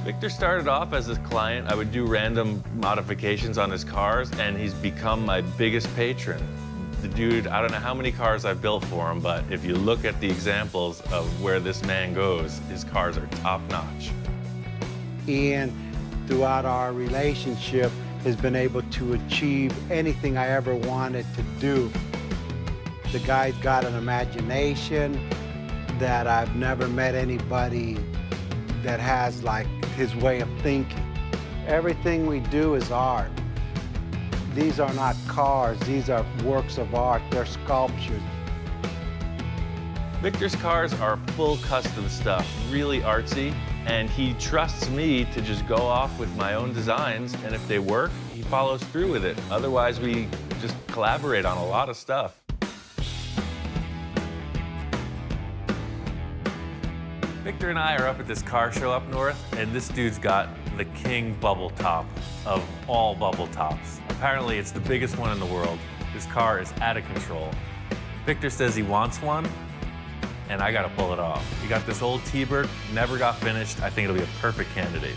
Victor started off as a client. I would do random modifications on his cars, and he's become my biggest patron. The dude, I don't know how many cars I've built for him, but if you look at the examples of where this man goes, his cars are top-notch. Ian, throughout our relationship, has been able to achieve anything I ever wanted to do. The guy's got an imagination that I've never met anybody that has like his way of thinking. Everything we do is art. These are not cars, these are works of art, they're sculptures. Victor's cars are full custom stuff, really artsy, and he trusts me to just go off with my own designs, and if they work, he follows through with it. Otherwise, we just collaborate on a lot of stuff. Victor and I are up at this car show up north, and this dude's got the king bubble top of all bubble tops. Apparently, it's the biggest one in the world. This car is out of control. Victor says he wants one, and I gotta pull it off. He got this old T-Bird, never got finished. I think it'll be a perfect candidate.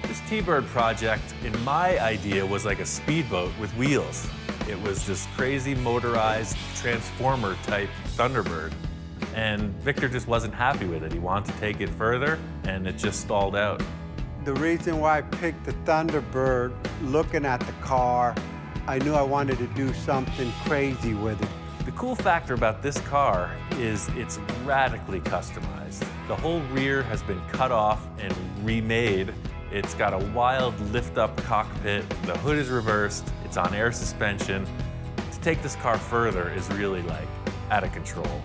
This T-Bird project, in my idea, was like a speedboat with wheels. It was this crazy motorized transformer-type Thunderbird. And Victor just wasn't happy with it. He wanted to take it further, and it just stalled out. The reason why I picked the Thunderbird, looking at the car, I knew I wanted to do something crazy with it. The cool factor about this car is it's radically customized. The whole rear has been cut off and remade. It's got a wild lift-up cockpit. The hood is reversed. It's on air suspension. To take this car further is really like out of control.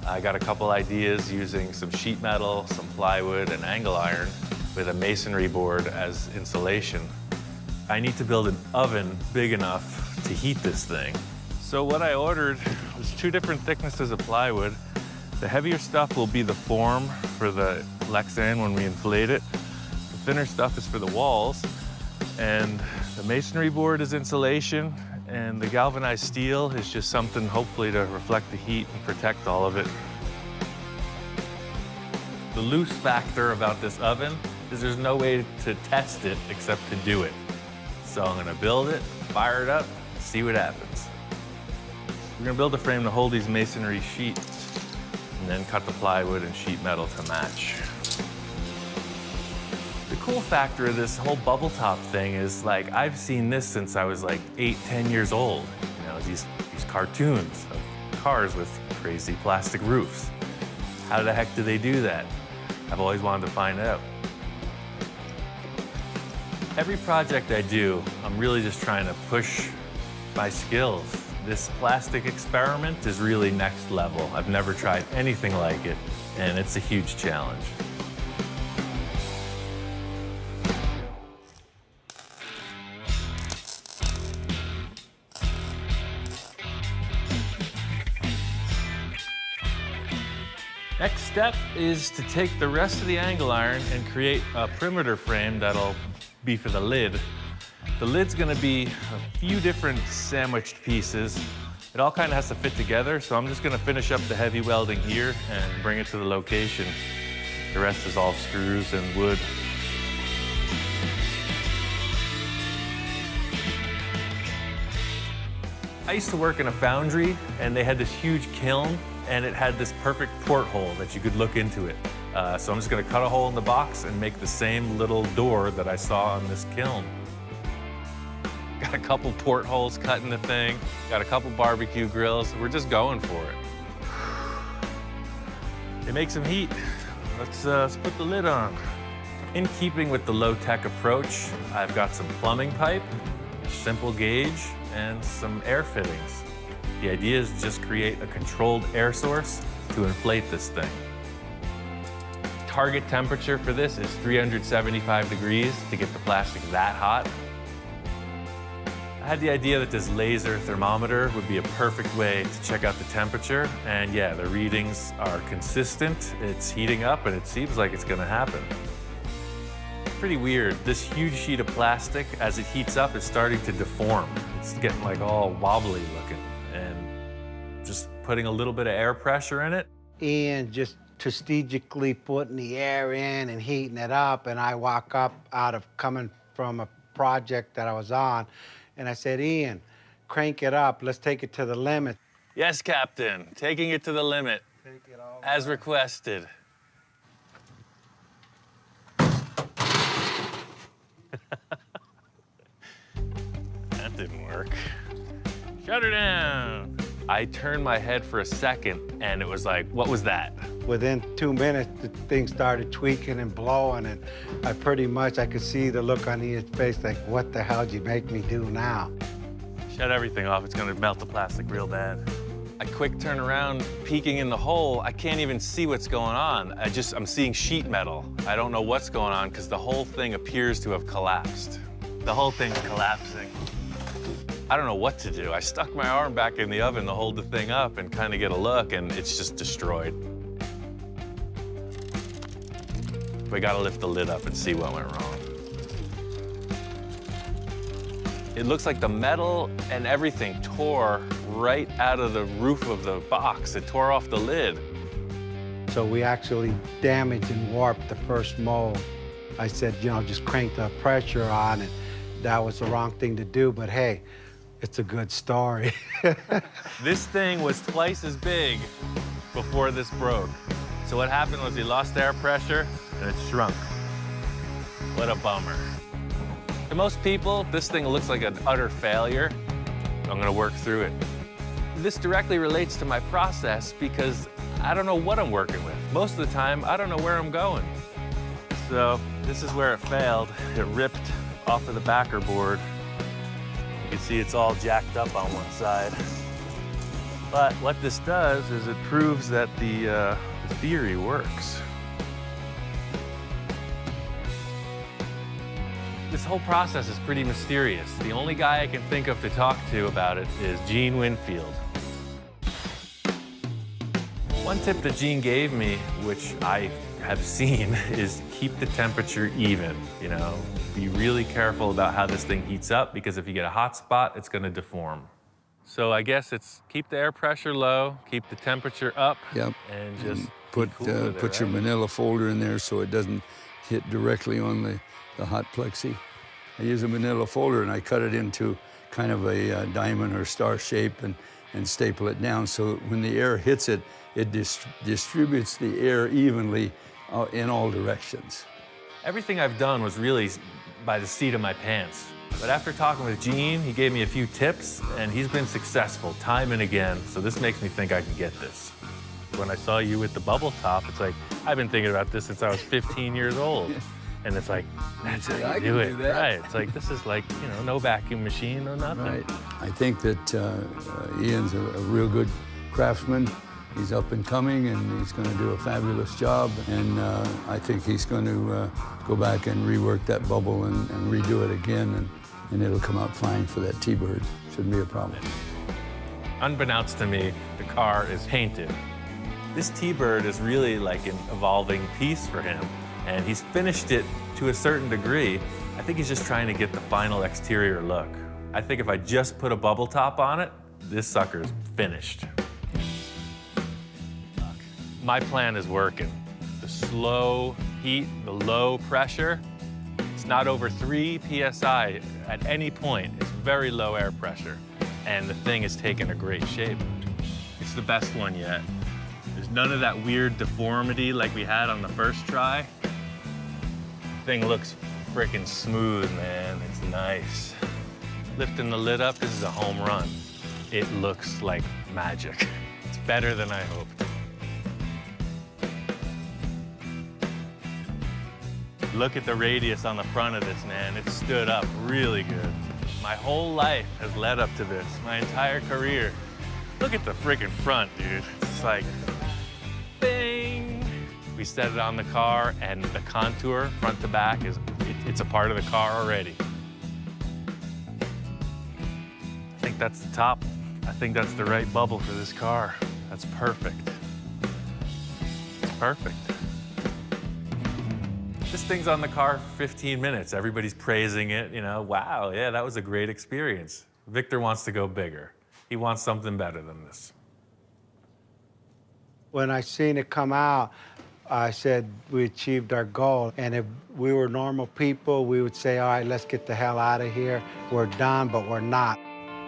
I got a couple ideas using some sheet metal, some plywood, and angle iron with a masonry board as insulation. I need to build an oven big enough to heat this thing. So what I ordered was 2 different thicknesses of plywood. The heavier stuff will be the form for the Lexan when we inflate it. The thinner stuff is for the walls. And the masonry board is insulation, and the galvanized steel is just something hopefully to reflect the heat and protect all of it. The loose factor about this oven is there's no way to test it except to do it. So I'm gonna build it, fire it up, see what happens. We're gonna build a frame to hold these masonry sheets and then cut the plywood and sheet metal to match. The cool factor of this whole bubble top thing is like, I've seen this since I was like 8, 10 years old. You know, these cartoons of cars with crazy plastic roofs. How the heck do they do that? I've always wanted to find out. Every project I do, I'm really just trying to push my skills. This plastic experiment is really next level. I've never tried anything like it, and it's a huge challenge. Next step is to take the rest of the angle iron and create a perimeter frame that'll be for the lid. The lid's gonna be a few different sandwiched pieces. It all kind of has to fit together, so I'm just gonna finish up the heavy welding here and bring it to the location. The rest is all screws and wood. I used to work in a foundry, and they had this huge kiln, and it had this perfect porthole that you could look into it. So I'm just gonna cut a hole in the box and make the same little door that I saw on this kiln. Got a couple portholes cut in the thing, got a couple barbecue grills. We're just going for it. They make some heat. Let's put the lid on. In keeping with the low-tech approach, I've got some plumbing pipe, a simple gauge, and some air fittings. The idea is just create a controlled air source to inflate this thing. Target temperature for this is 375 degrees to get the plastic that hot. I had the idea that this laser thermometer would be a perfect way to check out the temperature, and yeah, the readings are consistent. It's heating up, and it seems like it's gonna happen. Pretty weird. This huge sheet of plastic, as it heats up, it's starting to deform. It's getting like all wobbly looking, and just putting a little bit of air pressure in it. And just strategically putting the air in and heating it up, and I walk up out of coming from a project that I was on, and I said, Ian, crank it up, let's take it to the limit. Yes, Captain, taking it to the limit, Take it all as the way. requested. That didn't work. Shut her down. I turned my head for a second, and it was like, what was that? Within 2 minutes, the thing started tweaking and blowing, and I could see the look on Ian's face like, what the hell did you make me do now? Shut everything off, it's gonna melt the plastic real bad. I quick turn around, peeking in the hole. I can't even see what's going on. I'm seeing sheet metal. I don't know what's going on because the whole thing appears to have collapsed. The whole thing's collapsing. I don't know what to do. I stuck my arm back in the oven to hold the thing up and kind of get a look, and it's just destroyed. We gotta lift the lid up and see what went wrong. It looks like the metal and everything tore right out of the roof of the box. It tore off the lid. So we actually damaged and warped the first mold. I said, you know, just crank the pressure on it. That was the wrong thing to do, but hey, it's a good story. This thing was twice as big before this broke. So what happened was he lost air pressure and it shrunk. What a bummer. To most people, this thing looks like an utter failure. I'm gonna work through it. This directly relates to my process because I don't know what I'm working with. Most of the time, I don't know where I'm going. So this is where it failed. It ripped off of the backer board. You can see it's all jacked up on one side. But what this does is it proves that the theory works. This whole process is pretty mysterious. The only guy I can think of to talk to about it is Gene Winfield. One tip that Gene gave me, which I have seen, is keep the temperature even, you know? Be really careful about how this thing heats up because if you get a hot spot, it's gonna deform. So I guess it's keep the air pressure low, keep the temperature up, Yep. and just And put be cool with it, put your right? manila folder in there so it doesn't hit directly on the hot plexi. I use a manila folder and I cut it into kind of a diamond or star shape and staple it down so when the air hits it, it distributes the air evenly in all directions. Everything I've done was really by the seat of my pants. But after talking with Gene, he gave me a few tips, and he's been successful time and again, so this makes me think I can get this. When I saw you with the bubble top, it's like, I've been thinking about this since I was 15 years old. And it's like, that's how I you can do it. do that. Right, it's like, this is like, you know, no vacuum machine, no nothing. Right. I think that Ian's a real good craftsman. He's up and coming, and he's going to do a fabulous job. And I think he's going to go back and rework that bubble and redo it again, and it'll come out fine for that T-Bird. Shouldn't be a problem. Unbeknownst to me, the car is painted. This T-Bird is really like an evolving piece for him, and he's finished it to a certain degree. I think he's just trying to get the final exterior look. I think if I just put a bubble top on it, this sucker's finished. My plan is working. The slow heat, the low pressure, it's not over 3 PSI at any point. It's very low air pressure, and the thing is taking a great shape. It's the best one yet. There's none of that weird deformity like we had on the first try. Thing looks freaking smooth, man. It's nice. Lifting the lid up, this is a home run. It looks like magic. It's better than I hoped. Look at the radius on the front of this, man. It stood up really good. My whole life has led up to this, my entire career. Look at the freaking front, dude. It's like, bing. We set it on the car, and the contour, front to back, it's a part of the car already. I think that's the top. I think that's the right bubble for this car. That's perfect. It's perfect. This thing's on the car for 15 minutes. Everybody's praising it, you know, wow, yeah, that was a great experience. Victor wants to go bigger. He wants something better than this. When I seen it come out, I said we achieved our goal. And if we were normal people, we would say, all right, let's get the hell out of here. We're done, but we're not.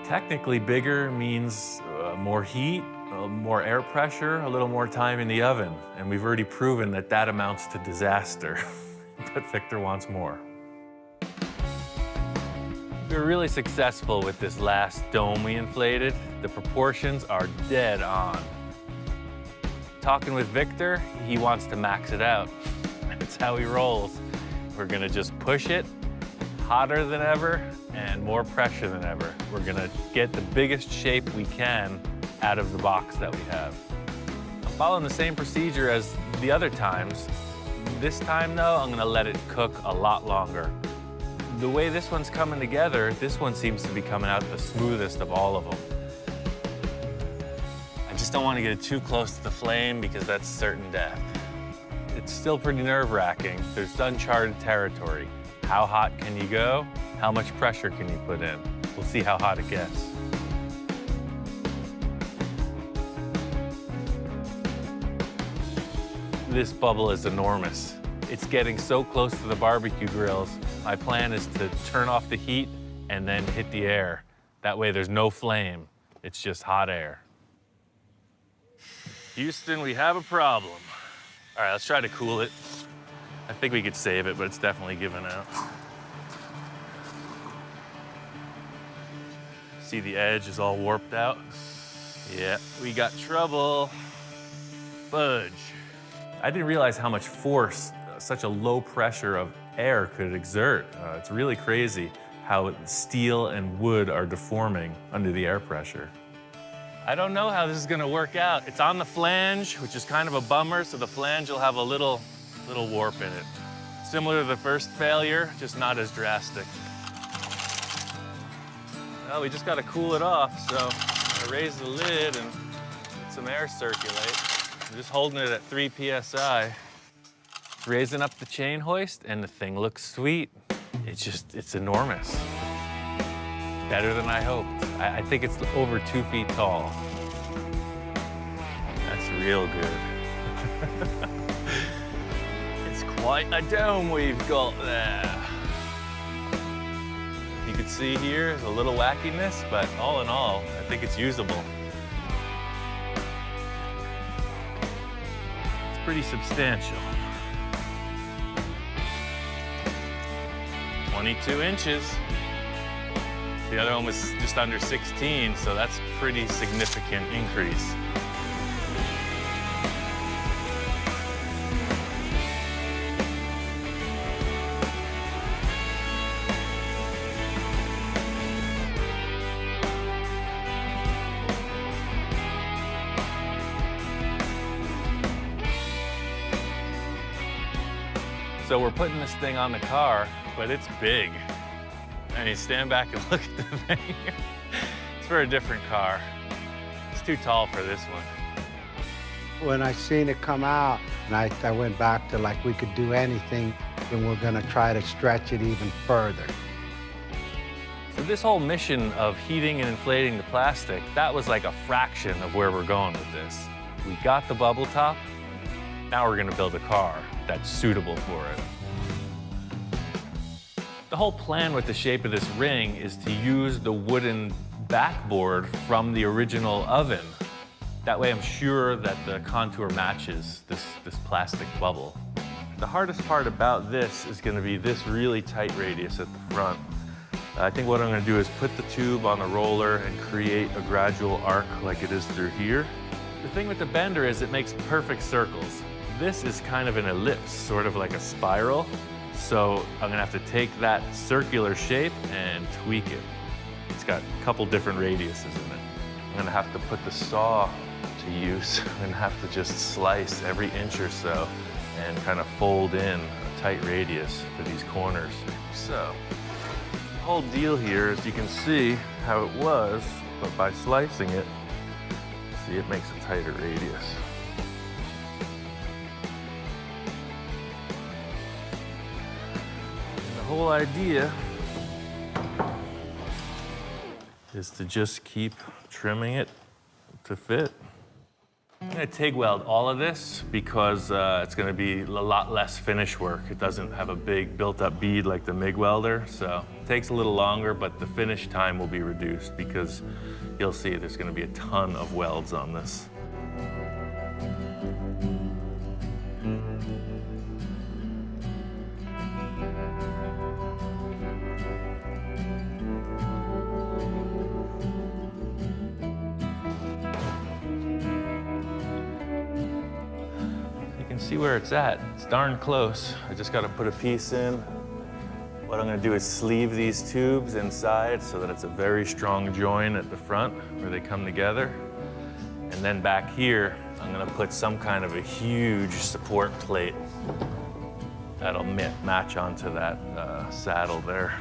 Technically, bigger means more heat, more air pressure, a little more time in the oven. And we've already proven that that amounts to disaster. But Victor wants more. We were really successful with this last dome we inflated. The proportions are dead on. Talking with Victor, he wants to max it out. That's how he rolls. We're gonna just push it hotter than ever and more pressure than ever. We're gonna get the biggest shape we can out of the box that we have. I'm following the same procedure as the other times. This time though, I'm gonna let it cook a lot longer. The way this one's coming together, this one seems to be coming out the smoothest of all of them. I just don't want to get it too close to the flame because that's certain death. It's still pretty nerve-wracking. There's uncharted territory. How hot can you go? How much pressure can you put in? We'll see how hot it gets. This bubble is enormous. It's getting so close to the barbecue grills. My plan is to turn off the heat and then hit the air. That way there's no flame. It's just hot air. Houston, we have a problem. All right, let's try to cool it. I think we could save it, but it's definitely giving out. See the edge is all warped out? Yeah, we got trouble. Fudge. I didn't realize how much force such a low pressure of air could exert. It's really crazy how steel and wood are deforming under the air pressure. I don't know how this is gonna work out. It's on the flange, which is kind of a bummer, so the flange will have a little warp in it. Similar to the first failure, just not as drastic. Well, we just gotta cool it off, so I raise the lid and let some air circulate. I'm just holding it at 3 PSI. Raising up the chain hoist, and the thing looks sweet. It's enormous. Better than I hoped. I think it's over 2 feet tall. That's real good. It's quite a dome we've got there. You can see here, there's a little wackiness, but all in all, I think it's usable. It's pretty substantial. 22 inches. The other one was just under 16, so that's a pretty significant increase. So we're putting this thing on the car, but it's big. I mean, stand back and look at the thing. It's for a different car. It's too tall for this one. When I seen it come out, and I went back to like we could do anything, and we're gonna try to stretch it even further. So this whole mission of heating and inflating the plastic, that was like a fraction of where we're going with this. We got the bubble top, now we're gonna build a car that's suitable for it. The whole plan with the shape of this ring is to use the wooden backboard from the original oven. That way I'm sure that the contour matches this plastic bubble. The hardest part about this is gonna be this really tight radius at the front. I think what I'm gonna do is put the tube on the roller and create a gradual arc like it is through here. The thing with the bender is it makes perfect circles. This is kind of an ellipse, sort of like a spiral. So I'm gonna have to take that circular shape and tweak it. It's got a couple different radiuses in it. I'm gonna have to put the saw to use. I'm gonna have to just slice every inch or so and kind of fold in a tight radius for these corners. So the whole deal here is you can see how it was, but by slicing it, see, it makes a tighter radius. The whole idea is to just keep trimming it to fit. I'm gonna TIG weld all of this because it's gonna be a lot less finish work. It doesn't have a big built-up bead like the MIG welder, so it takes a little longer, but the finish time will be reduced because you'll see there's gonna be a ton of welds on this. See where it's at. It's darn close. I just got to put a piece in. What I'm going to do is sleeve these tubes inside so that it's a very strong join at the front where they come together. And then back here, I'm going to put some kind of a huge support plate that'll match onto that saddle there.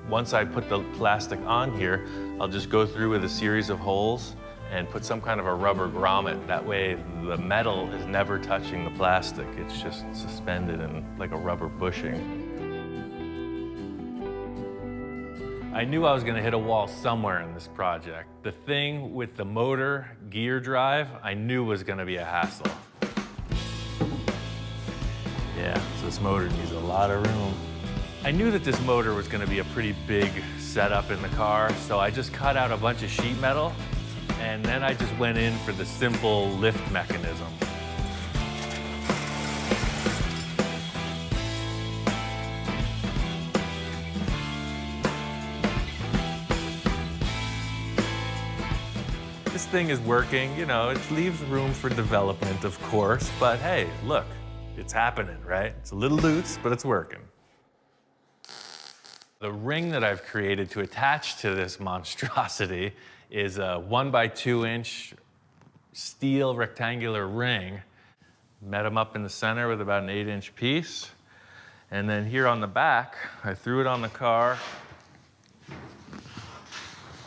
Once I put the plastic on here, I'll just go through with a series of holes and put some kind of a rubber grommet. That way the metal is never touching the plastic. It's just suspended in like a rubber bushing. I knew I was gonna hit a wall somewhere in this project. The thing with the motor gear drive, I knew was gonna be a hassle. Yeah, so this motor needs a lot of room. I knew that this motor was gonna be a pretty big setup in the car, so I just cut out a bunch of sheet metal and then I just went in for the simple lift mechanism. This thing is working, you know, it leaves room for development, of course, but hey, look, it's happening, right? It's a little loose, but it's working. The ring that I've created to attach to this monstrosity is a 1x2 inch steel rectangular ring. Met them up in the center with about an 8-inch piece. And then here on the back, I threw it on the car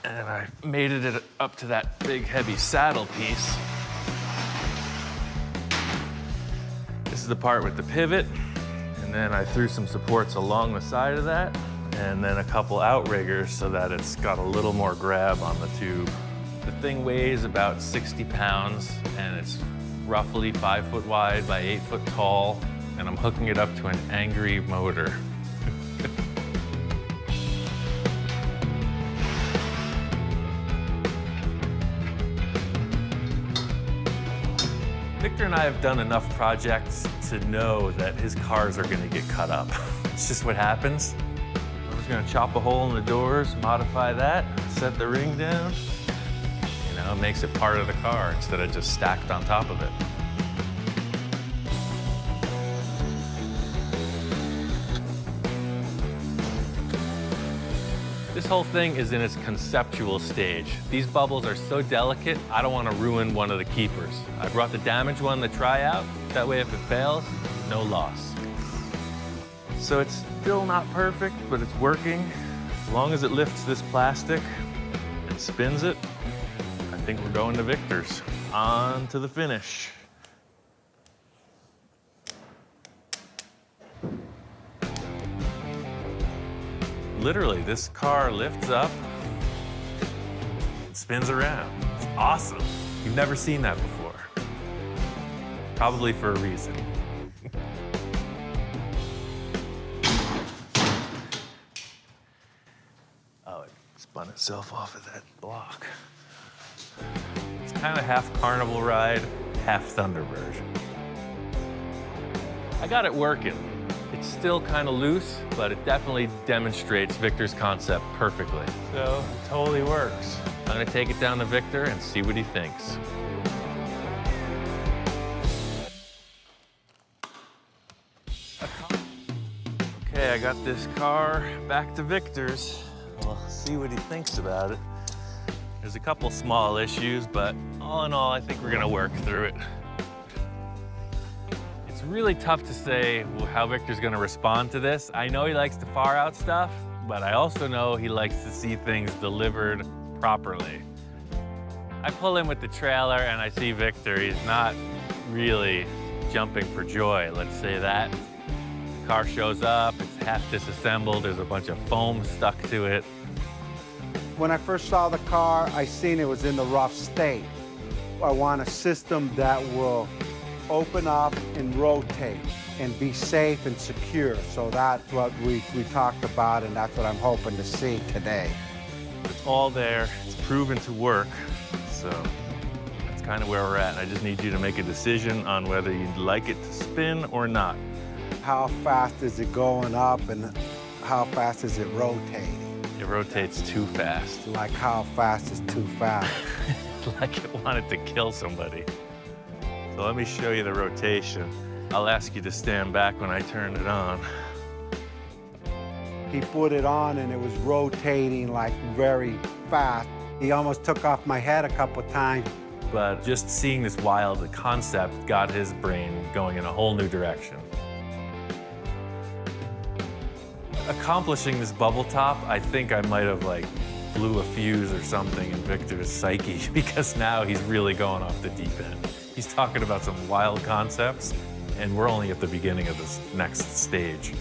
and I mated it up to that big heavy saddle piece. This is the part with the pivot. And then I threw some supports along the side of that, and then a couple outriggers so that it's got a little more grab on the tube. The thing weighs about 60 pounds and it's roughly 5 foot wide by 8 foot tall, and I'm hooking it up to an angry motor. Victor and I have done enough projects to know that his cars are gonna get cut up. It's just what happens. I'm just gonna chop a hole in the doors, modify that, set the ring down. You know, it makes it part of the car instead of just stacked on top of it. This whole thing is in its conceptual stage. These bubbles are so delicate, I don't want to ruin one of the keepers. I brought the damaged one to try out. That way if it fails, no loss. So it's still not perfect, but it's working. As long as it lifts this plastic and spins it, I think we're going to Victor's. On to the finish. Literally, this car lifts up and spins around. It's awesome. You've never seen that before. Probably for a reason. Oh, it spun itself off of that block. It's kind of half carnival ride, half Thunderbird. I got it working. It's still kind of loose, but it definitely demonstrates Victor's concept perfectly. So it totally works. I'm gonna take it down to Victor and see what he thinks. Okay, I got this car back to Victor's. We'll see what he thinks about it. There's a couple small issues, but all in all, I think we're gonna work through it. It's really tough to say how Victor's gonna respond to this. I know he likes to far out stuff, but I also know he likes to see things delivered properly. I pull in with the trailer and I see Victor. He's not really jumping for joy, let's say that. The car shows up, it's half disassembled, there's a bunch of foam stuck to it. When I first saw the car, I seen it was in the rough state. I want a system that will open up and rotate and be safe and secure. So that's what we talked about, and that's what I'm hoping to see today. It's all there, it's proven to work, so that's kind of where we're at. I just need you to make a decision on whether you'd like it to spin or not. How fast is it going up and how fast is it rotating? It rotates too fast. Like how fast is too fast? Like it wanted to kill somebody. So let me show you the rotation. I'll ask you to stand back when I turn it on. He put it on and it was rotating like very fast. He almost took off my head a couple times. But just seeing this wild concept got his brain going in a whole new direction. Accomplishing this bubble top, I think I might have like blew a fuse or something in Victor's psyche, because now he's really going off the deep end. He's talking about some wild concepts, and we're only at the beginning of this next stage.